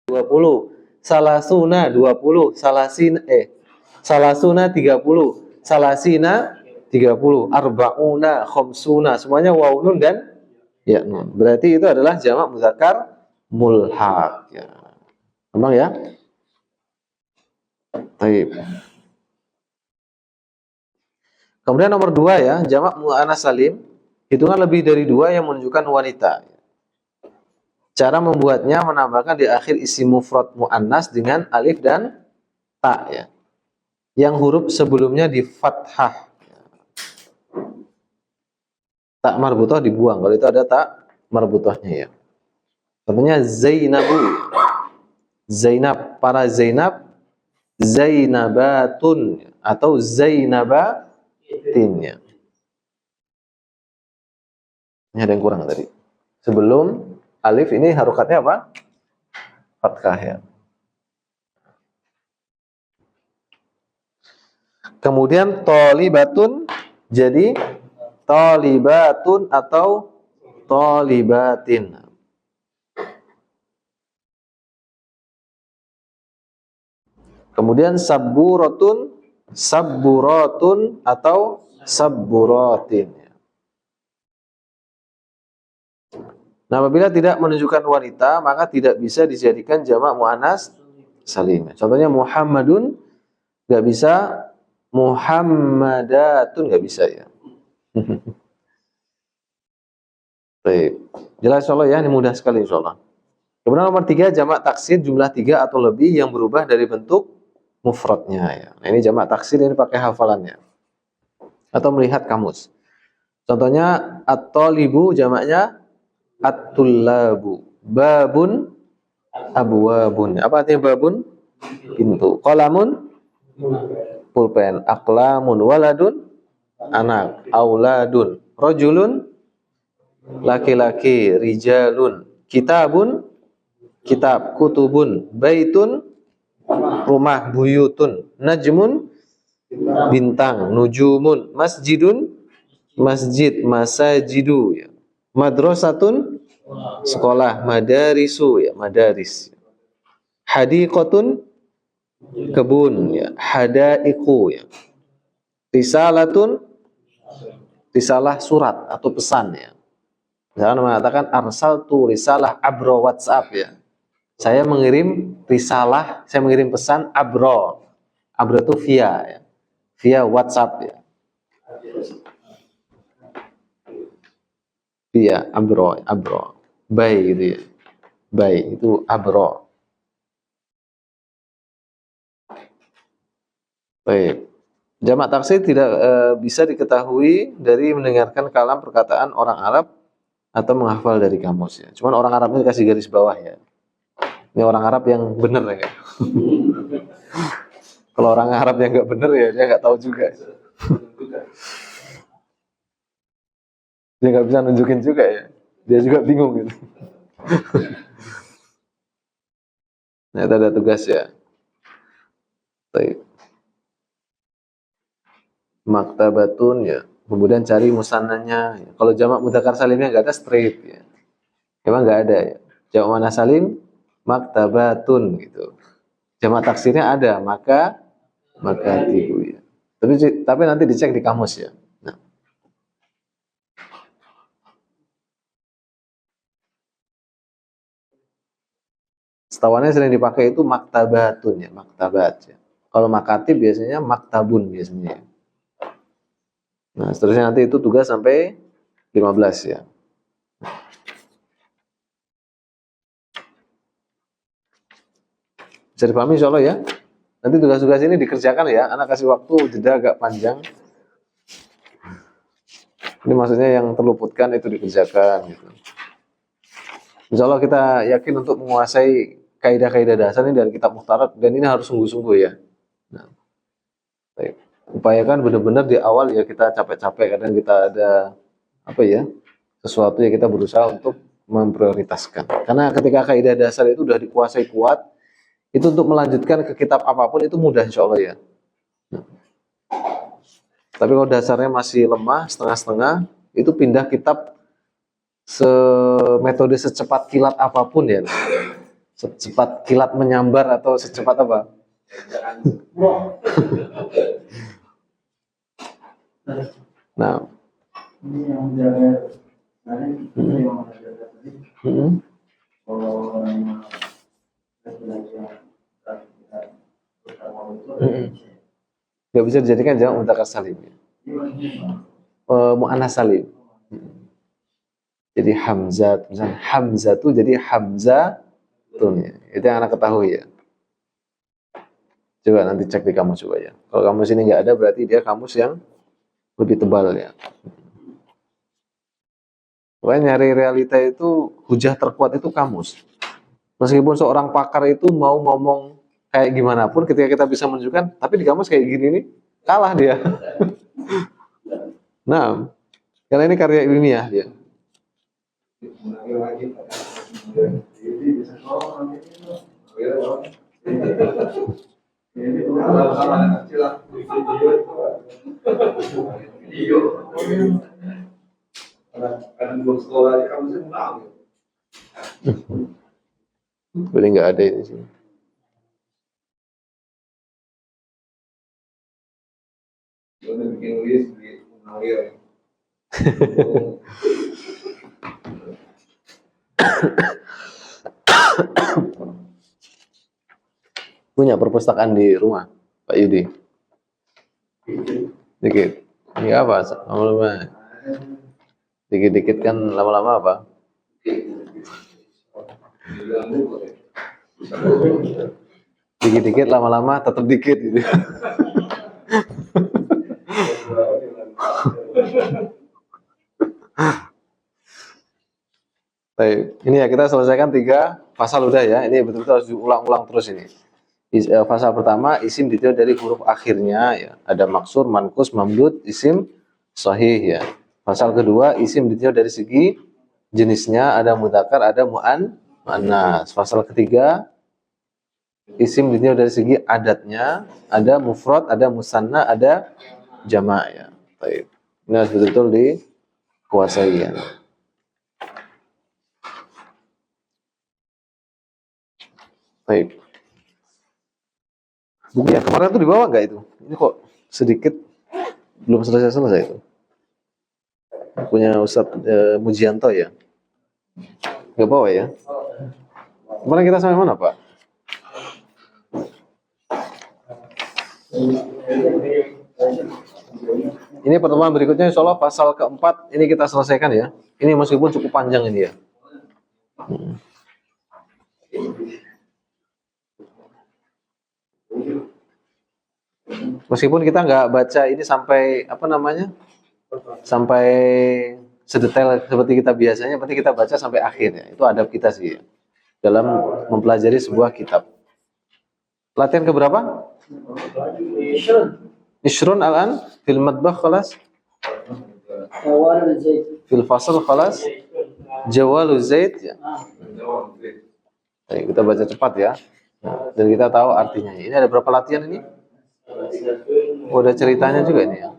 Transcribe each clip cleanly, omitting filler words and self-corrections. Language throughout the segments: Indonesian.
20, salasuna 20, salasuna 30, salasina 30, arbauna, khamsuna, semuanya waw nun dan ya nun. Berarti itu adalah jamak muzakkar mulhaq ya. Gampang ya? Baik. Kemudian nomor 2 ya, jamak muannats salim, hitungan lebih dari 2 yang menunjukkan wanita. Cara membuatnya menambahkan di akhir isim mufrad muannas dengan alif dan ta ya. Yang huruf sebelumnya di fathah. Tak marbutah dibuang kalau itu ada tak marbutahnya ya. Contohnya Zainabu. Zainab, para Zainab, Zainabatun atau Zainabatin ya. Ini ada yang kurang tadi. Sebelum alif ini harokatnya apa? Fathah ya. Kemudian tolibatun jadi tolibatun atau tolibatin. Kemudian sabburatun, sabburatun atau sabburatin. Nah, apabila tidak menunjukkan wanita, maka tidak bisa dijadikan jamak muannats salim. Contohnya Muhammadun nggak bisa, Muhammadatun nggak bisa ya. Baik. Jelas insyaallah ya, ini mudah sekali insyaallah. Kemudian nomor 3 jamak taksir jumlah 3 atau lebih yang berubah dari bentuk mufradnya ya. Nah, ini jamak taksir, ini pakai hafalannya atau melihat kamus. Contohnya at-thalibu jamaknya at-tullabu, babun abwabun. Apa artinya babun? Pintu. Qalamun pulpen, aqlamun waladun anak, auladun, rajulun laki-laki, rijalun, kitabun kitab, kutubun, baitun rumah, buyutun, najmun bintang, nujumun, masjidun masjid, masajidu ya. Madrasatun sekolah, madarisu ya, madaris. Hadiqatun kebun ya, hadaiqu ya. Risalatun risalah surat atau pesan ya. Misalkan mengatakan arsaltu risalah abro WhatsApp ya. Saya mengirim risalah, saya mengirim pesan abro. Abro itu via ya. Via WhatsApp ya. Via abro, abro. By gitu ya. By itu abro. Baik. Jamak taksir tidak bisa diketahui dari mendengarkan kalam perkataan orang Arab atau menghafal dari kamus ya. Cuman orang Arabnya kasih garis bawah ya. Ini orang Arab yang benar ya. Kalau orang Arab yang nggak benar ya dia nggak tahu juga. Dia nggak bisa nunjukin juga ya. Dia juga bingung gitu. Nah, itu ada tugas ya. Baik. Maktabatun ya. Kemudian cari musannanya. Ya. Kalau jamak mudzakkar salimnya nggak ada straight ya. Memang nggak ada ya. Jamak muannats salim maktabatun gitu. Jamak taksirnya ada, maka tibu ya. Tapi nanti dicek di kamus ya. Nah. Setawannya sering dipakai itu maktabatun ya, maktabat ya. Kalau makatib biasanya maktabun biasanya. Nah, seterusnya nanti itu tugas sampai 15 ya. Bisa dipahami insyaallah ya. Nanti tugas-tugas ini dikerjakan ya. Anak kasih waktu jeda agak panjang. Ini maksudnya yang terluputkan itu dikerjakan gitu. Insyaallah kita yakin untuk menguasai kaidah-kaidah dasar ini dari kitab Mukhtarat, dan ini harus sungguh-sungguh ya. Nah, baik. Upayakan benar-benar di awal ya kita capek-capek, kadang kita ada apa ya, sesuatu yang kita berusaha untuk memprioritaskan. Karena ketika kaidah dasar itu sudah dikuasai kuat, itu untuk melanjutkan ke kitab apapun itu mudah insya Allah ya. Nah. Tapi kalau dasarnya masih lemah, setengah-setengah, itu pindah kitab metode secepat kilat apapun ya. Secepat kilat menyambar atau secepat apa? Nah, Ini yang jaga tadi itu yang jaga tadi. Kalau orang belajar bersama itu nggak bisa dijadikan jamak mudzakkar salim. Muannas salim. Jadi hamzah, misalnya hamzah itu jadi hamzatun ya. Itu yang anak ketahui ya. Coba nanti cek di kamus coba ya. Kalau kamus ini nggak ada berarti dia kamus yang lebih tebal ya. Pokoknya nyari realita itu hujah terkuat itu kamus. Meskipun seorang pakar itu mau ngomong kayak gimana pun ketika kita bisa menunjukkan, tapi di kamus kayak gini nih kalah dia. Nah, karena ini karya ilmiah dia. Boleh nggak ada ini sih. Punya perpustakaan di rumah, Pak Yudi? Dikit. Ini apa? Lama-lama. Dikit-dikit kan lama-lama apa? Dikit-dikit lama-lama tetap dikit gitu. Baik, ini ya kita selesaikan 3 pasal udah ya. Ini betul-betul harus diulang-ulang terus ini. Pasal pertama isim ditinjau dari huruf akhirnya ya. Ada maksur, mankus, mamdud, isim sahih ya. Pasal kedua isim ditinjau dari segi jenisnya, ada mudzakkar, ada muannas. Pasal ketiga isim ditinjau dari segi adatnya, ada mufrad, ada musanna, ada jamak ya. Baik. Ini harus betul-betul dikuasai ya. Baik. Buku yang kemarin tuh dibawa nggak itu? Ini kok sedikit belum selesai itu. Punya Ustadz Mujianto ya? Nggak bawa ya? Kemarin kita sampai mana Pak? Ini pertemuan berikutnya insya Allah pasal keempat ini kita selesaikan ya. Ini meskipun cukup panjang ini ya. Meskipun kita nggak baca ini sampai apa namanya, sampai sedetail seperti kita biasanya, penting kita baca sampai akhir ya. Itu adab kita sih ya, dalam mempelajari sebuah kitab. Latihan keberapa? Ishrun al-an fil madbakh khalas. Fil fasl khalas. Jawalu zaid ya. Kita baca cepat ya. Nah, dan kita tahu artinya. Ini ada berapa latihan ini? Oh, ada ceritanya juga ini ya.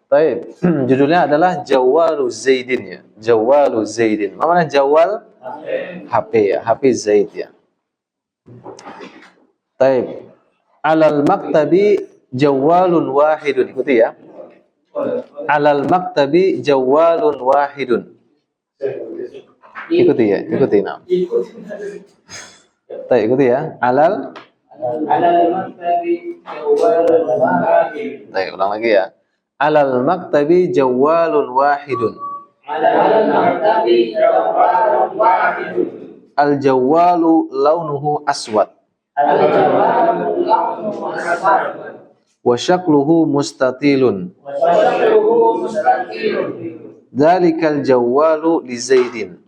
Baik, judulnya adalah Jawalu Zaidin ya. Jawalu Zaidin. Apa namanya Jawal? HP ya, HP Zaid ya. Baik. Alal maktabi jawalun wahidun. Ikuti ya. Alal maktabi jawalun wahidun. Ikuti ya, ikuti nah. Baik, ikuti ya. Alal maktabi jawalun wahidun. Baik, ulang lagi ya. Alal maktabi jawalun wahidun. Alal maktabi jawalun wahidun. Al jawalu launuhu aswad. Al jawalu launuhu aswad. Wa syakluhu mustatilun. Dzalikal jawalu li Zaidin.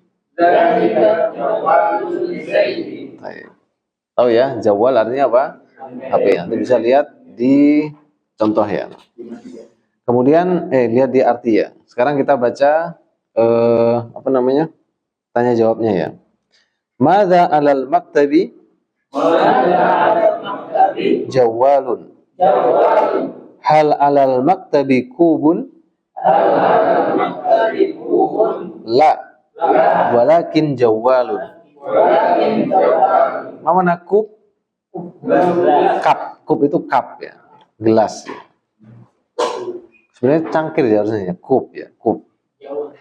Tahu ya, jawal artinya apa? HP. Nanti bisa lihat di contoh ya. Kemudian lihat di arti ya. Sekarang kita baca apa namanya? Tanya jawabnya ya. Madza alal maktabi? Jawalun. Hal alal maktabi kubun? La. Walakin jawalun. Ma mana kub? Cup. Kub itu cup ya. Gelas ya. Sebenarnya cangkir ya harusnya ya. Kub ya. Kub.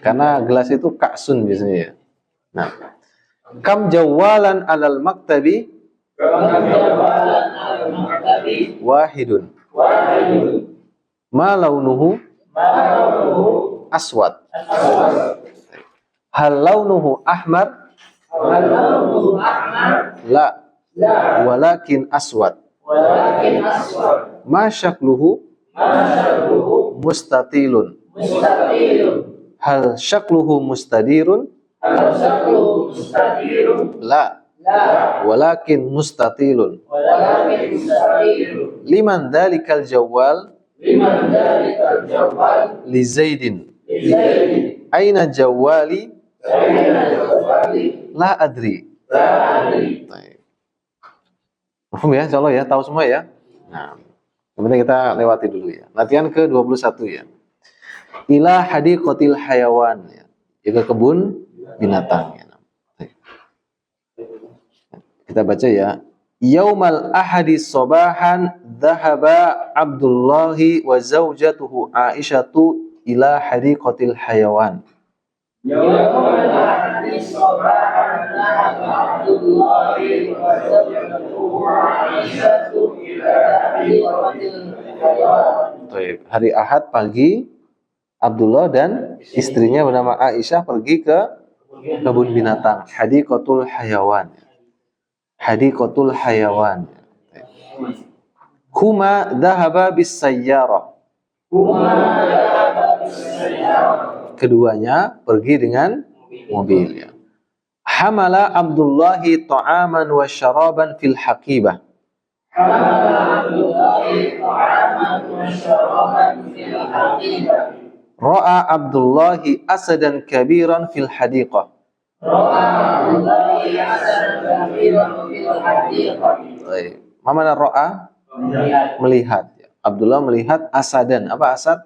Karena gelas itu kaksun biasanya ya. Nah. Kam jawalan alal maktabi? Wahidun. Ma launuhu? Aswad. Hal launuhu ahmar? La. Walakin aswad. Ma syakluhu? Mustatilun. Hal syakluhu mustadirun? La. Walakin mustatilun. Liman dhalikal jawal? Li Zaidin. Aina jawali? La adri. Paham ya, insyaallah ya, tahu semua ya. Nah, kemudian kita lewati dulu ya. Latihan ke-21 ya. Ila hadiqatil hayawan ya. Ke kebun binatang ya. Kita baca ya. Yaumal ahadi sabahan dhahaba Abdullahi wa zawjatuhu Aisyatu ila hadiqatil hayawan. Yaumal ahadi sabahan dhahaba Abdullahi wa zawjatuhu Aisyatu ila hadiqatil hayawan. Hari Ahad pagi Abdullah dan istrinya bernama Aisyah pergi ke kebun binatang, hadiqatul hayawan. Hadiqatul hayawan. Huma dhahaba bis sayyarah. Keduanya pergi dengan mobil ya. Hamala Abdullahi ta'aman wa syaraban fil haqibah. Ra'a Abdullahi asadan kabiran fil hadiqah. Ma mana ra'a? Melihat. Abdullah melihat asadan. Apa asad?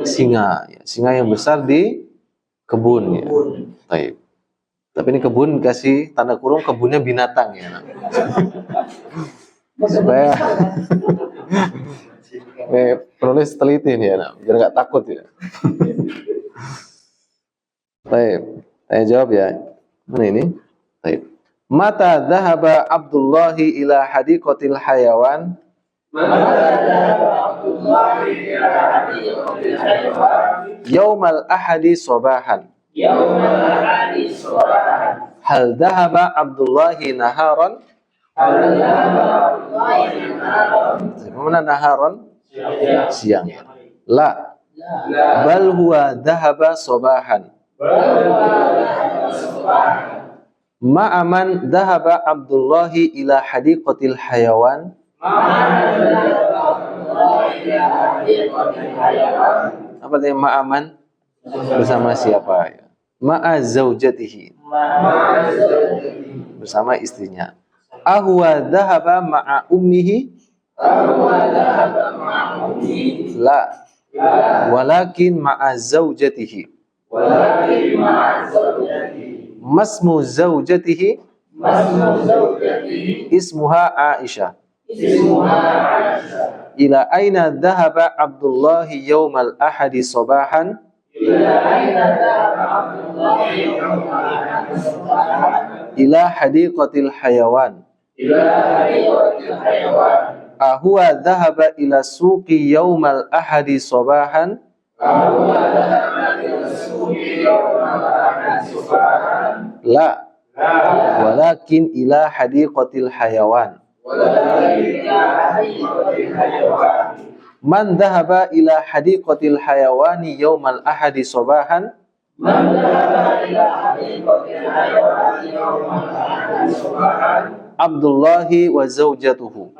Singa. Singa yang besar di kebun ya. Baik. Tapi ini kebun kasih tanda kurung kebunnya binatang ya. Supaya penulis teliti nih ya, biar nggak takut ya. Baik. Saya jawab ya. Mana ini? Baik. Mata dhahaba Abdullahi ila hadiqatil hayawan? Yaumal ahadi sabahan. Hal dhahaba Abdullahi naharan? Mana naharan? Siang. La. Bal huwa dhahaba sabahan. Ma'aman dhahaba Abdullahi ila hadiqatil hayawan? Apa artinya ma'aman? Bersama siapa ya? Ma'a zaujatihi. Bersama istrinya. Ahwa dhahaba ma'a ummihi? La. Walakin ma'a zaujatihi. Masmu zaujatihi? Ismuha Aisyah. Ila aina dhahaba Abdullahi yaumal ahadi sabahan? Ila hadiqatil hayawan. Ahuwa dhahaba ila suqi yaumal ahadi sabahan? La. Walakin ila hadiqatil hayawan. Man dhahaba ila hadiqatil hayawani yaumal ahadi sabahan? Abdullahi wa zawjatuhu.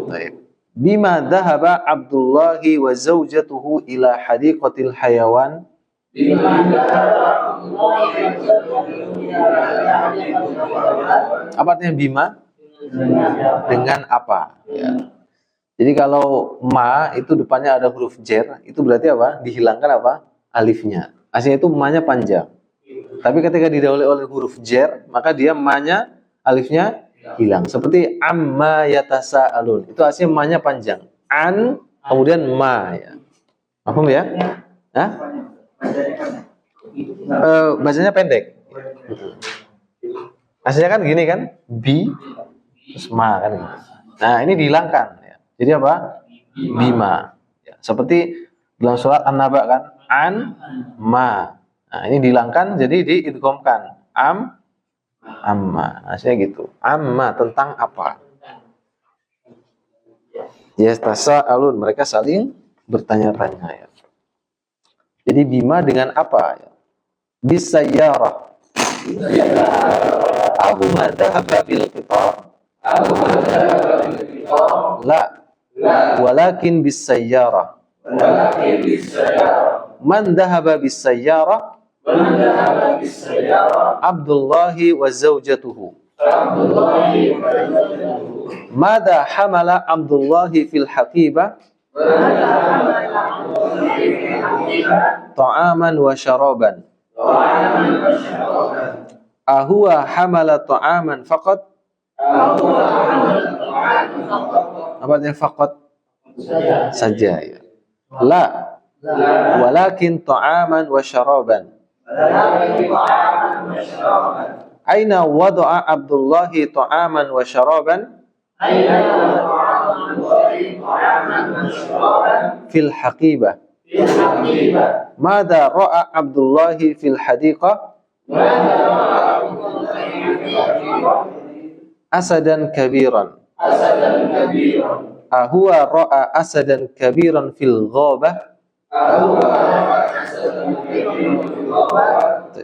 Baik. Bima dhahaba Abdullahi wa zawjatuhu ila hadiqatil hayawan? Apa artinya bima? Dengan apa? Ya. Jadi kalau ma itu depannya ada huruf jer, itu berarti apa? Dihilangkan apa? Alifnya. Aslinya itu ma-nya panjang. Tapi ketika didahului oleh huruf jer, maka dia ma-nya alifnya hilang. Seperti amma yatasaalun. Itu aslinya ma-nya panjang. An kemudian ma ya. Paham ya? Hah? Bacanya pendek. Aslinya kan gini kan? Bi terus ma kan gitu. Nah, ini dihilangkan ya. Jadi apa? Bima. Ya, seperti dalam surat An-Naba kan? An ma. Nah, ini dihilangkan jadi diidghamkan. Amma. Aslinya gitu. Amma tentang apa? Yastasaalun, mereka saling bertanya-tanya ya. Jadi bima dengan apa ya? Bisayyarah. Abu madhaba bil qitar. La. Walakin bisayyarah. Man dhahaba bisayyarah. Abdullahi wa zawjatuhu. Mada hamala Abdullahi fil haqibah. Ta'aman wa syaraban. Ahuwa hamala ta'aman faqat. Apa artinya faqat? Saja ya. La. Walakin ta'aman wa syaraban. Aina wada'a Abdullahi ta'aman wa syaraban? Fil haqibah. Mada ra'a Abdullahi fil hadiqah? Asadan kabiran. Ahuwa ra'a asadan kabiran fil ghabah?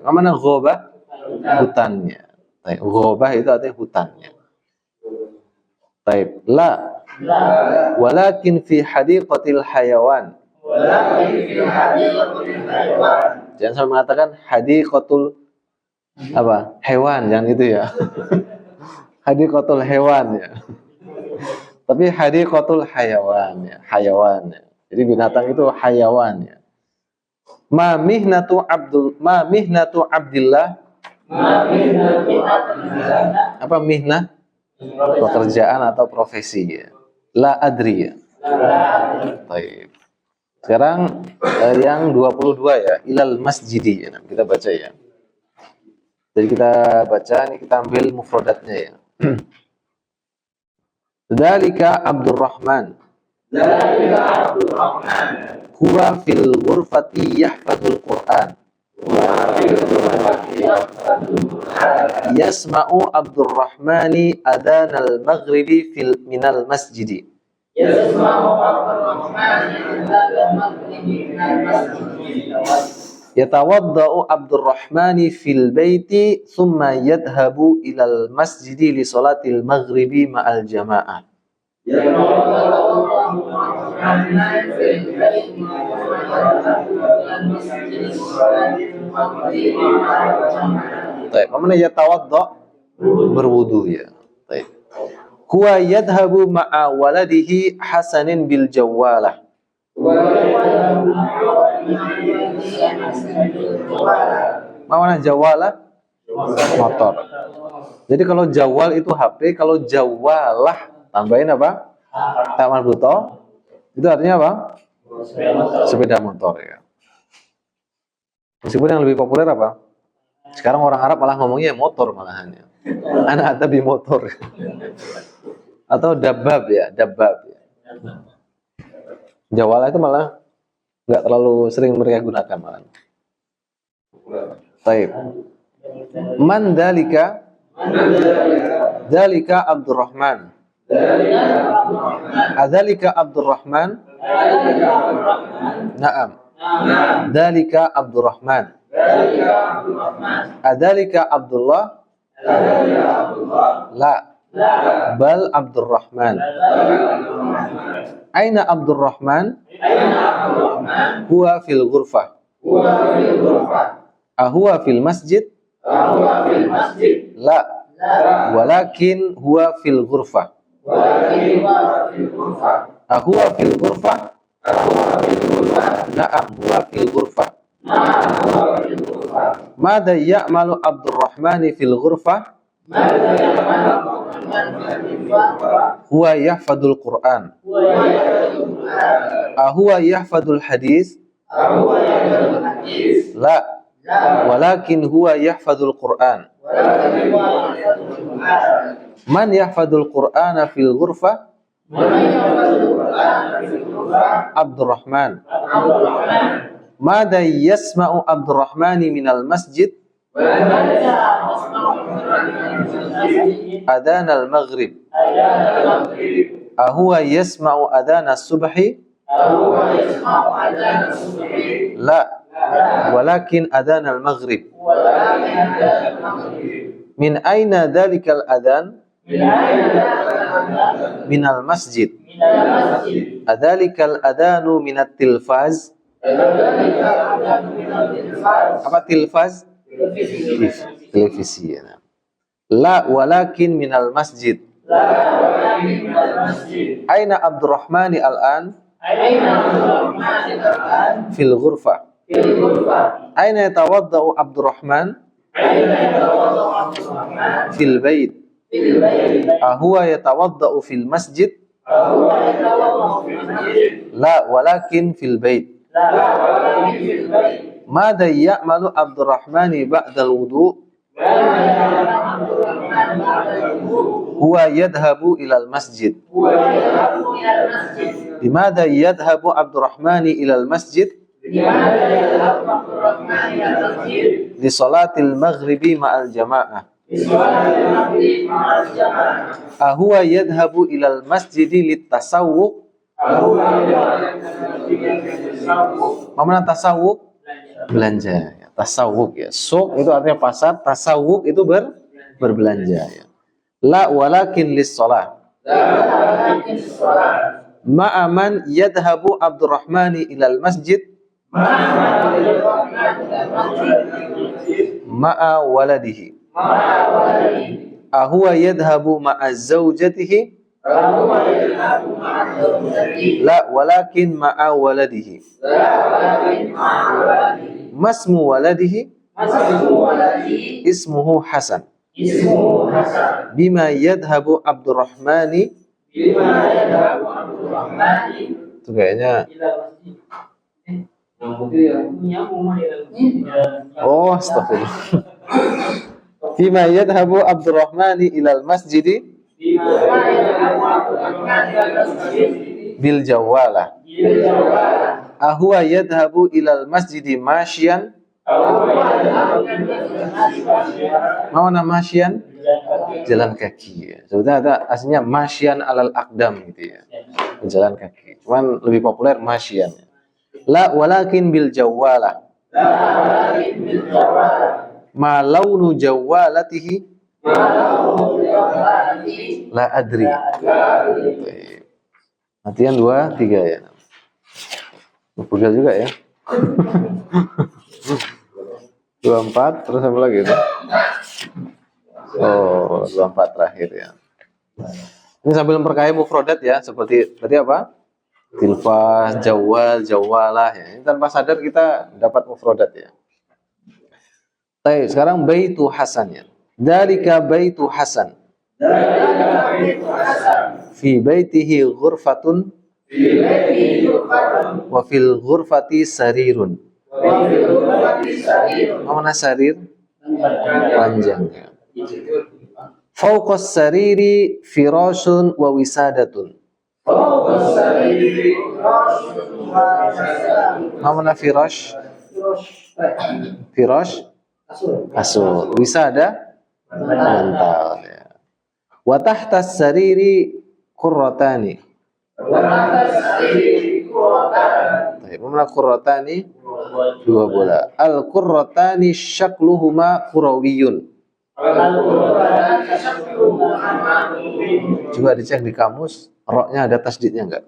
Mana ghabah? Hutannya. Ghabah itu artinya hutannya. Taib. La. Walakin fi hadiqatil hayawan. Jangan sampai mengatakan hadiqatul apa? Hewan, jangan itu ya. Hadiqatul hewan ya. Tapi hadiqatul hayawan ya, hayawan ya. Jadi binatang itu hayawan ya. Ma mihnatu Abdillah. Apa mihnah? Pekerjaan atau profesi ya. La adri ya. Baik. Sekarang yang 22 ya, ilal masjidi ya. Kita baca ya. Jadi kita baca, ini kita ambil mufradatnya ya. Dzalika Abdurrahman. Huwa fil ghurfati yahfadzul Qur'an. Yasma'u Abdurrahmani adhanal maghribi minal masjidi. Yatawadda'u Abdurrahmani fil baiti thumma yadhabu ilal masjidi li salatil maghribi ma'al jama'ah. Baik, mana yatawadda? Berwudu ya. Baik. Huwa yadhabu ma'a waladihi Hasanin bil jawalah. Mana jawalah? Motor. Jadi kalau jawal itu HP, kalau jawalah tambahin apa? Tak marbuto. Itu artinya apa? Sepeda motor ya. Meskipun yang lebih populer apa? Sekarang orang Arab malah ngomongnya motor malahan ya. Anak tapi motor. Atau dabab ya, dabab ya. Jawala itu malah nggak terlalu sering mereka gunakan malah. Baik. Man dalika? Dalika Abdurrahman. Adzalika Abdurrahman? Naam. Dalika Abdurrahman. Adzalika Abdullah? La. Bal Abdurrahman. Aina Abdurrahman? Huwa fil ghurfah. Ahuwa fil masjid? La. Walakin huwa fil ghurfah. Ahuwa fil ghurfah? Na'am, huwa fil ghurfah. Mada ya'malu Abdurrahmani fil ghurfah? Huwa yahfadul Qur'an. Ahuwa yahfadul hadis? La. Walakin huwa yahfadul Qur'an. Man yahfadul Qur'ana fil ghurfah? Abdurrahman. Mada yasma'u Abdurrahmani minal masjid? Adhan al-maghrib. Ahuwa yasma'u adhan as-subhi? La. Walakin adhan al-maghrib. Min aina dhalikal adhan? Minal masjid. Adzalikal adanu minat tilfaz? Apa tilfaz? Televisi. Ya. La, walakin minal masjid. Aina Abdurrahmani al-an? Fil ghurfah. Aina yatawaddau Abdurrahman? Fil bait. Ahuwa yatawaddau fil masjid? La, walakin fil bait. Mada ya'malu Abdurrahmani ba'dal wudu? Huwa yadhabu ilal masjid. Bimada yadhabu Abdurrahmani ilal masjid? Li salatil maghribi ma'al jama'ah. Ahuwa yadhabu ilal masjidi litasawwuq? Mana tasawwuq? Belanja. Ya. Tasawwuq ya. Suq itu artinya pasar, tasawwuq itu berbelanja ya. La, walakin lis shalah. Ma'aman yadhabu Abdurrahmani ilal masjid? Ma'a waladihi. Ahuwa yadhabu ma'a zawjatihi? La, walakin ma'a waladihi. Masmu waladihi? Ismuhu Hasan. Bima yadhabu Abdurrahmani? Itu kayaknya. Oh, astagfirullah. Bima yadhabu Abdurrahmani ilal masjidi? Bil jawalah. Ahuwa yadhabu ilal masjidi masyian? Mana masyian? Jalan kaki ya. Sebetulnya ada aslinya masyian alal aqdam gitu ya. Jalan kaki. Cuman lebih populer masyian. La, walakin bil jawalah. Ma launu jawalatihi? La adri. Latihan 2, 3 ya. Pegal juga ya. 24 terus apa lagi itu? Oh, 24 terakhir ya. Ini sambil memperkaya mufradat ya, seperti tadi apa? Tilfaz, jawal, jawalah ya. Ini tanpa sadar kita dapat mufradat ya. Baik, sekarang baitu Hasan ya. Dzalika baitu Hasan. Fi baitihi ghurfatun wa fil ghurfati sarirun. Mana sarir? Panjangnya. Fawqas sariri firashun wa wisadatun. Mana firash? Firash? Kasur. Wisada? Bantal ya. Wa tahtas sariri qurratani. Mana qurratani? 2 bola. Al qurratani syakluhuma kurawiyun. Coba dicek di kamus, roknya ada tasdidnya enggak?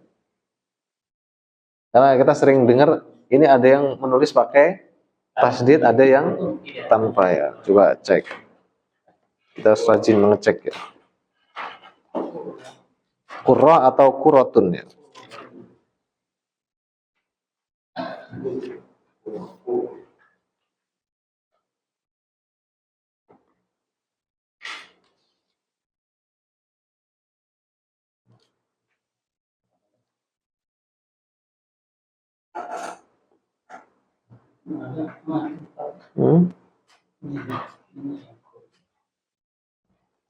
Karena kita sering dengar ini ada yang menulis pakai tasdid, ada yang tanpa ya. Coba cek. Kita harus rajin mengecek ya. Qurra atau quratun ya. Hmm?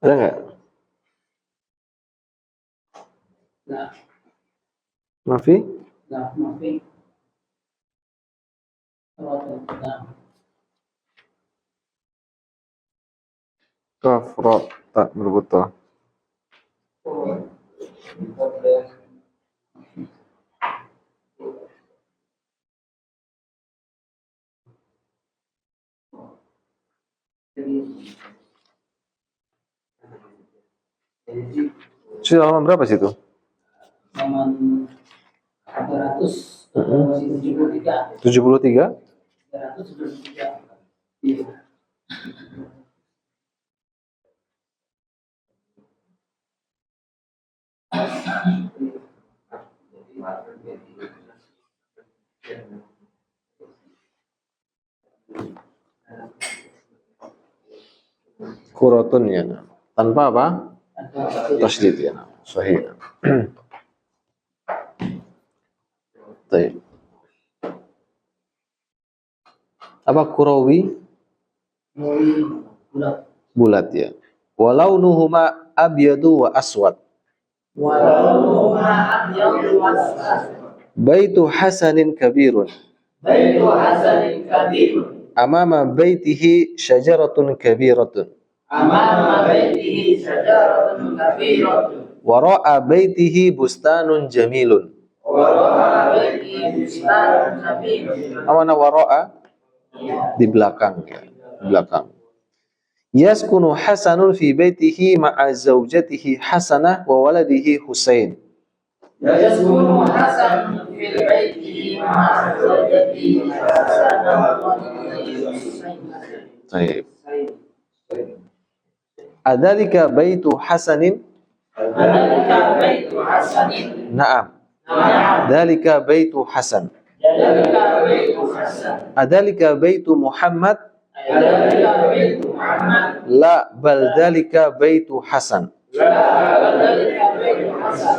Ada nggak? Nah, Mafi? maafin. Nah, Kaf, ro, tak berbuto. Sudah halaman berapa sih itu? halaman 373. 73? 373. Iya. Quratun ya. Tanpa apa? Tasydid ya. Sahih. Baik. Apa kurawi? Bulat. Bulat ya. Walau nuhuma abyadu wa aswad. Walau ma'abyadu was'ad. Baitu hasanin kabirun. Baitu hasanin kabirun. Amama baitihi syajaratun kabiratun. Amama baitihi syajaratun kabiratun. Wara'a baitihi bustanun jamilun. Wara'a baitihi bustanun jamilun. Amana wara'a? Di belakang ya. Di belakang. Yaskunu Hasanun fi baitihi ma'a zawjatihi Hasanah wa waladihi Husain. Yaskunu Hasan fil baiti ma'a zawjatihi Hasanah wa waladihi Husain. Baik. Adzalika baitu Hasanin? Adzalika baitu Hasanin. Na'am. Na'am. Dzalika baitu Hasan. Adzalika baitu Hasan. Adzalika baitu Muhammad? Adzalika baitu Muhammad. La bal dzalika baitu Hasan. La adzalika baitu Hasan.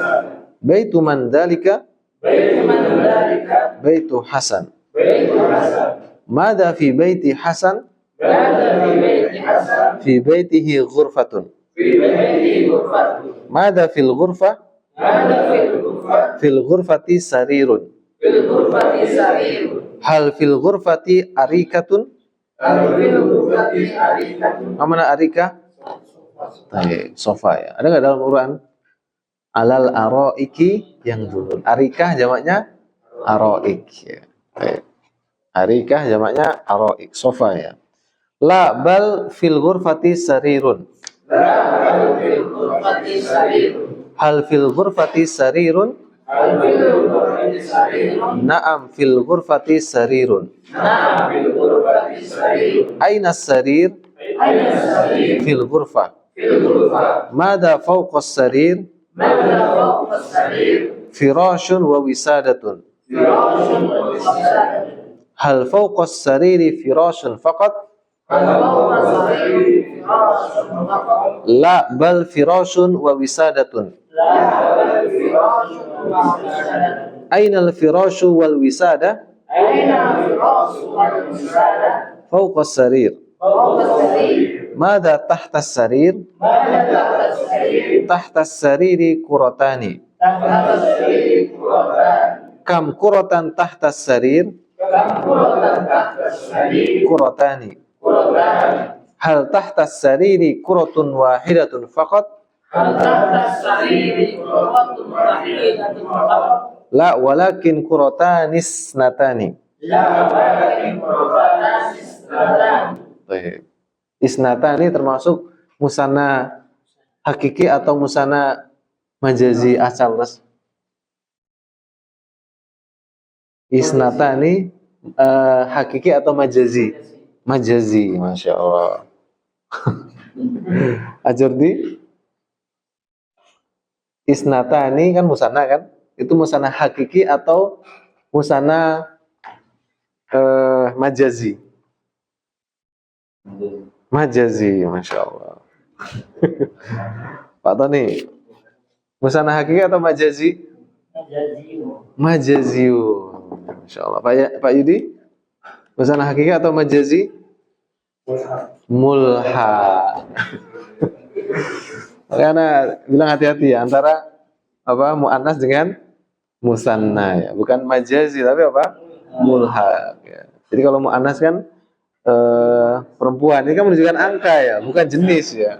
Baitu man dzalika? Baitu man dzalika Baitu Hasan. baitu Hasan. Mada fi baiti Hasan? Mada fi baiti Hasan. Fi baitihi ghurfatun. Fi baitihi ghurfatun. Mada fil ghurfah? Mada fil ghurfah. Fil ghurfati sarirun. Fil ghurfati sarirun. Hal fil ghurfati arikatun? Hal fil ghurfati arikatun. Mana arika? Baik, sofa ya. Ada nggak dalam Quran? Alal aroiki yang dulu. Arikah jamaknya aroik ya. Baik. Arikah jamaknya aroik, sofa ya. La bal fil ghurfati sarirun. La hal fil ghurfati sarirun. Hal fil ghurfati sarirun? Hal fil ghurfati sarirun. Na'am fil ghurfati sarirun. Na'am fil ghurfati sarirun. Aina sarir? Aina sarir? Fil ghurfah. Fil ghurfah. Mada fawqa sarir? Mada fawqa sarir? Firashun wa wisadatun. Firashun wa wisadatun. Hal fawqa sariri firashun faqat? Hal fawqa sariri firashun faqat? La bal firashun wa wisadatun. La bal firashun wa wisadatun. Aina al firashu wal wisada? Aina firashu wal wisada? Fawqa sarir. Fawqa sarir. Mada tahta sarir? Mada tahta sarir? Tahta sariri kuratani. Tahta sariri kuratan. Kam kuratan tahta sarir? Kam kuratan tahta sarir? Kuratani. Kuratan. Hal tahta sariri kuratun wahidatun faqat? Hal tahta sariri kuratun wahidatun faqat? La walakin kuratanis natani. La walakin kuratan isnatan. Baik. Isnatani termasuk musana hakiki atau musana majazi asal, Mas? Isnatani hakiki atau majazi? Majazi, masya Allah. Ajurdi. Isnatani kan musanna kan? Itu musanna hakiki atau musanna majazi? Majazi, masya Allah. Pak Tony, musanna hakiki atau majazi? Majaziu. Masya Allah. Pak Yudi, musanna hakiki atau majazi? Mulha. Makanya bilang hati-hati ya antara apa muannas dengan musanna ya, bukan majazi tapi apa? Mulha. Ya. Jadi kalau muannas kan perempuan, ini kan menunjukkan angka ya, bukan jenis ya.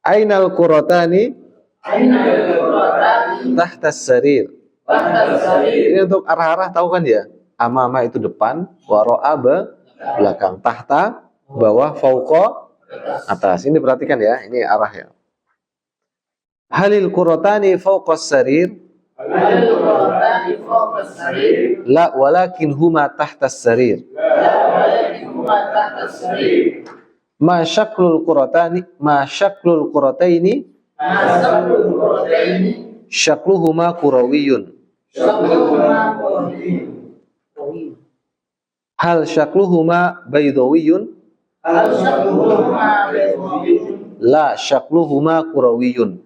Ainal quratani tahtas sarir. Ini untuk arah-arah tahu kan ya? Amama itu depan, waro'a belakang, tahta bawah, fauqa atas. Ini perhatikan ya, ini arah ya. Halil quratani fauqa sarir. La walakin huma tahtas sarir. Ma syaklul qurataini syakluhuma kurawiyun. Hal syakluhuma baydawiyun. La syakluhuma kurawiyun.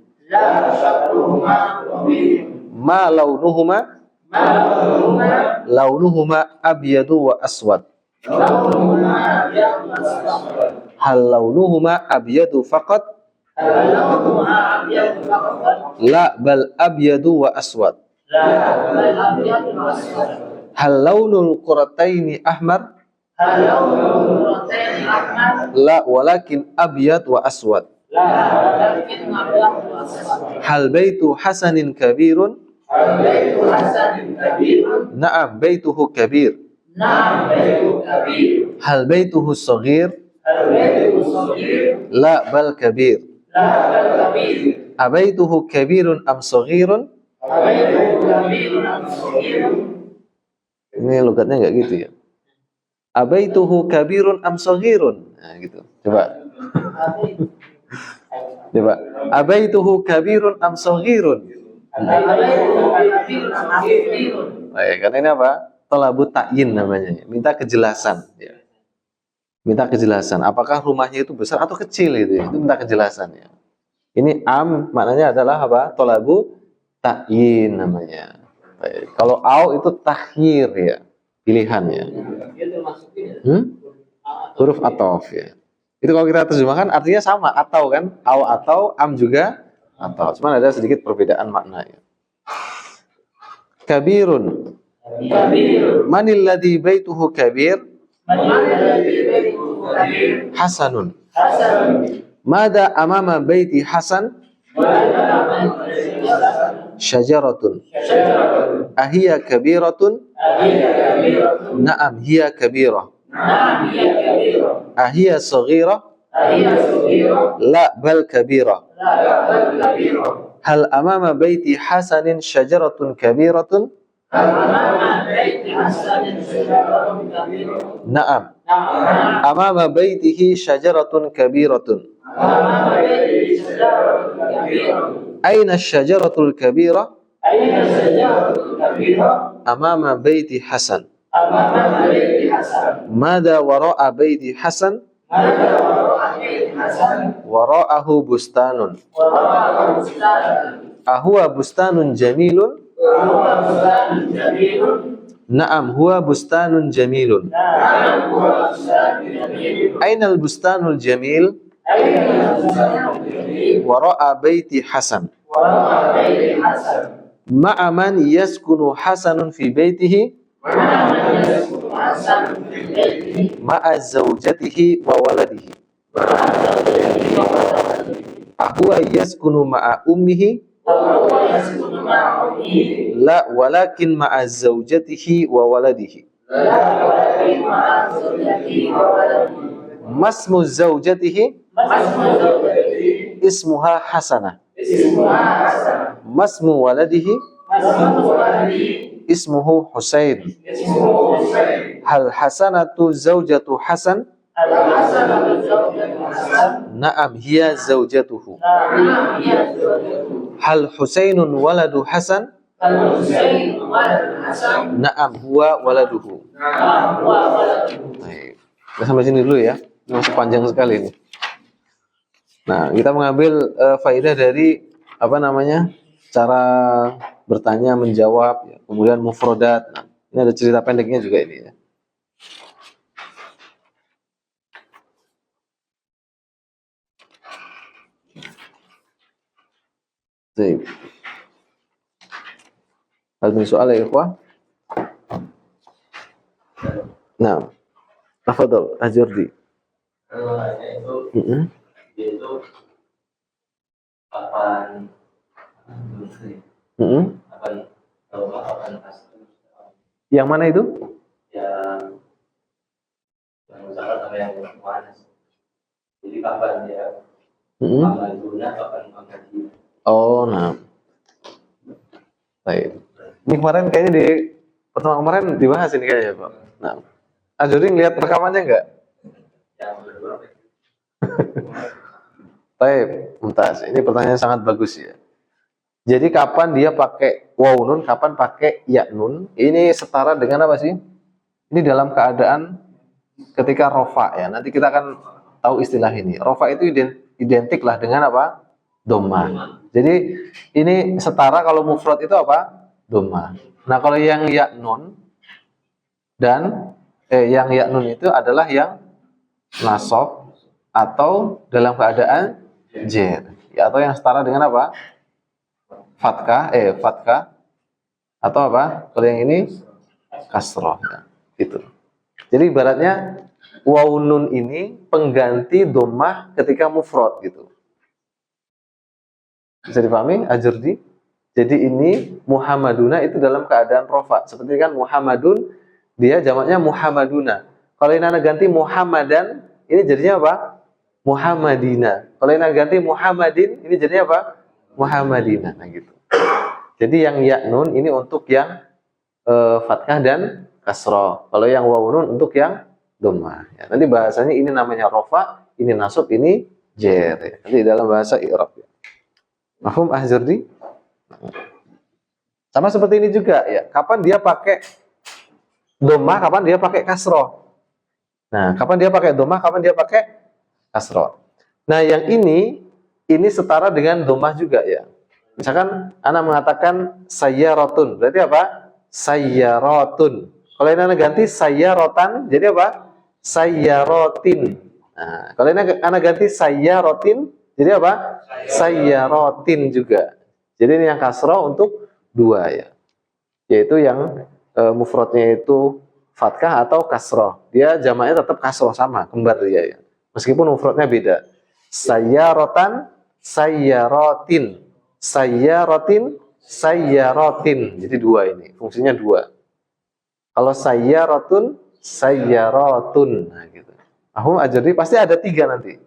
Ma launuhuma abyadu wa aswad. Hal launuhuma abyadu faqat. La bal abyadu wa aswad. Hal launul qurataini ahmar. La walakin abyad wa aswad. Hal baitu hasanin kabirun. Na'am baituhu kabir. Hal baituhu saghir. La bal kabir. Abaituhu kabirun am saghirun. Ini logatnya enggak gitu ya. Abaituhu kabirun am saghirun. Nah gitu. Coba. Coba. Abaituhu kabirun am saghirun. Baik, karena ini apa? Talabut ta'yin namanya. Minta kejelasan ya. Minta kejelasan. Apakah rumahnya itu besar atau kecil itu? Itu minta kejelasan ya. Ini am maknanya adalah apa? Talabu ta'yin namanya. Baik. Kalau au itu takhir ya, pilihan ya. Huruf atof ya. Itu kalau kita terjemahkan artinya sama, atau kan? Au atau, am juga atau. Cuman ada sedikit perbedaan maknanya. Kabirun. Manil ladzi baituhu kabir? Hasanun. Mada amama baiti Hasan? Syajaratun. Ahiya kabiratun? Na'am hiya kabirah. Ahiya saghirah? La bal kabirah. Hal amama baiti Hasanin syajaratun kabiratun? Na'am. Amama baitihi syajaratun kabiratun. Aina syajaratul kabirah? Amama baiti Hasan. Mada wara'a baiti Hasan? Wara'ahu bustanun. Ahuwa bustanun jamilun? Naam huwa bustanun jamilun. Ainal bustanul jamil? Wara'a baiti Hasan. Ma'a man yaskunu Hasanun fi baitihi? Ma'a zawjatihi wa waladihi. Ahuwa yaskunu ma'a ummihi? La walakin ma'a zawjatihi wa waladihi. Masmu zawjatihi? Ismuha Hasanah. Masmu waladihi? Ismuhu Husain. hal hasanatu zaujatu Hasan? الحسنة زوجة الحسن Na'am, hiya zaujatuhu. نعم هي زوجته Hal Husainun waladu Hasan? الحسين ولد الحسن Na'am, huwa waladuhu. نعم هو ولده Baik. Kita sampai sini dulu ya. Ini masih panjang sekali ini. Nah, kita mengambil faedah dari apa namanya? Cara bertanya, menjawab, ya. Kemudian mufrodat. Nah, ini ada cerita pendeknya juga ini ya. Baik. Ada soal ya, ikhwah? Nah, tafadhol, Ajurdi. Kalau nanya itu Mm-mm. dia itu kapan Mm-mm. kapan tahu kapan pasti Yang mana itu? yang usaha sama yang mana, jadi kapan dia Mm-mm. amal dunia kapan mengkaji. Oh, nah. Baik. Ini kemarin kayaknya di pertemuan kemarin dibahas ini kayaknya, Pak. Nah, Ajuri ngeliat rekamannya enggak? Yang berbeda. Baik, Mumtaz. Ini pertanyaan sangat bagus ya. Jadi kapan dia pakai waw nun, kapan pakai ya nun? Ini setara dengan apa sih? Ini dalam keadaan ketika rofa ya. Nanti kita akan tahu istilah ini. Rofa itu identik lah dengan apa? Doma. Jadi ini setara kalau mufrad itu apa? Doma. Nah kalau yang ya nun dan yang ya nun itu adalah yang nasab atau dalam keadaan jer. Ya, atau yang setara dengan apa? Fatkah atau apa? Kalau yang ini kasroh ya. Gitu. Jadi ibaratnya waw nun ini pengganti domah ketika mufrad gitu. Bisa dipahami, Ajurdi? Jadi ini Muhammaduna itu dalam keadaan rofa. Seperti kan Muhammadun, dia jamaknya Muhammaduna. Kalau ini anda ganti Muhammadan, ini jadinya apa? Muhammadina. Kalau ini anda ganti Muhammadin, ini jadinya apa? Muhammadina. Nah gitu. Jadi yang ya nun ini untuk yang fathah dan kasroh. Kalau yang waw nun untuk yang domah. Ya, nanti bahasanya ini namanya rofa, ini nasab, ini jer. Ya. Nanti dalam bahasa i'rab. Ya. Mahfum Ahzurdi? Sama seperti ini juga ya. Kapan dia pakai domah, kapan dia pakai kasroh. Nah, kapan dia pakai domah, kapan dia pakai kasroh. Nah, yang ini setara dengan domah juga ya. Misalkan anak mengatakan sayyaratun, berarti apa? Sayyaratun. Kalau ini anak ganti sayyarotan, jadi apa? Sayyarotin. Nah, kalau ini anak ganti sayyarotin, jadi apa? Sayyarotin juga. Jadi ini yang kasroh untuk dua ya. Yaitu yang mufradnya itu fathah atau kasroh. Dia jamaknya tetap kasroh sama, kembar dia ya. Meskipun mufradnya beda. Sayyarotan, sayyarotin. Sayyarotin, sayyarotin. Jadi dua ini, fungsinya dua. Kalau sayyarotun, sayyarotun. Nah gitu. Aku ajari pasti ada tiga nanti.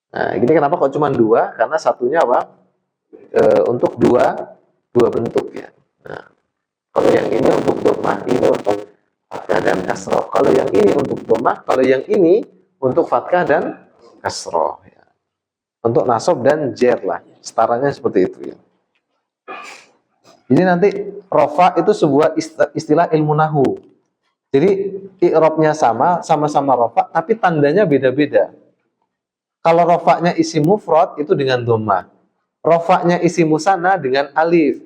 Nah, ini kenapa kok cuma dua? Karena satunya apa? Untuk dua bentuk ya. Nah, kalau yang ini untuk domah, ini untuk fathah dan kasroh. Kalau yang ini untuk domah, kalau yang ini untuk fathah dan kasroh. Ya. Untuk nasab dan jer lah. Setaranya seperti itu ya. Jadi nanti rofa itu sebuah istilah ilmu nahu. Jadi i'rabnya sama-sama rofa, tapi tandanya beda-beda. Kalau rofaknya isim mufrad itu dengan domah. Rofaknya isim musanna dengan alif.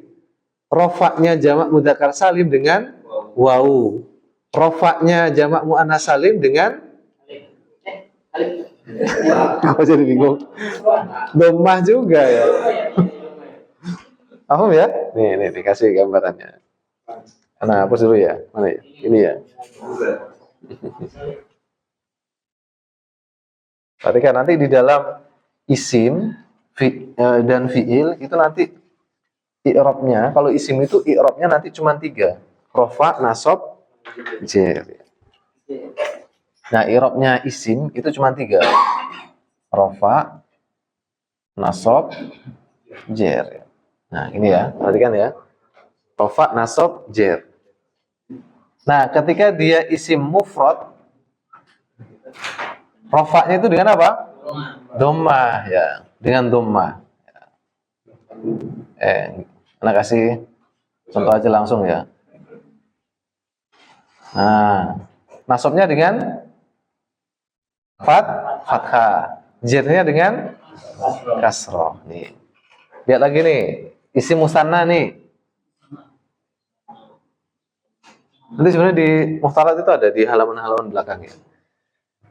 Rofaknya jamak mudzakkar salim dengan wawu. Rofaknya jamak muannats salim dengan Aku jadi bingung. Domah juga ya. Paham ya? Nih dikasih gambarannya. Nah, hapus dulu ya. Mana ya? Ini ya. Berarti kan nanti di dalam isim dan fiil itu nanti i'rabnya, kalau isim itu i'rabnya nanti cuma tiga. Rofa, nasab, jer. Nah, i'rabnya isim itu cuma tiga. Rofa, nasab, jer. Nah, ini ya, perhatikan ya. Rofa, nasab, jer. Nah, ketika dia isim mufrad, rofaknya itu dengan apa? Dhammah ya, dengan dhammah. Anak kasih contoh aja langsung ya. Nah, nasabnya dengan fathah, jernya dengan kasroh. Nih, lihat lagi nih, isim musanna nih. Nanti sebenarnya di muhtarat itu ada di halaman-halaman belakangnya.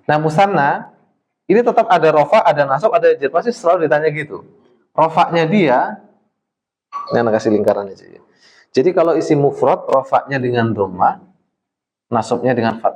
Nah, musanna ini tetap ada rofa, ada nasab, ada jar. Pasti selalu ditanya gitu. Rofaknya dia, ini anak kasih lingkaran aja ya. Jadi kalau isim mufrad, rofaknya dengan dhammah, nasabnya dengan fathah.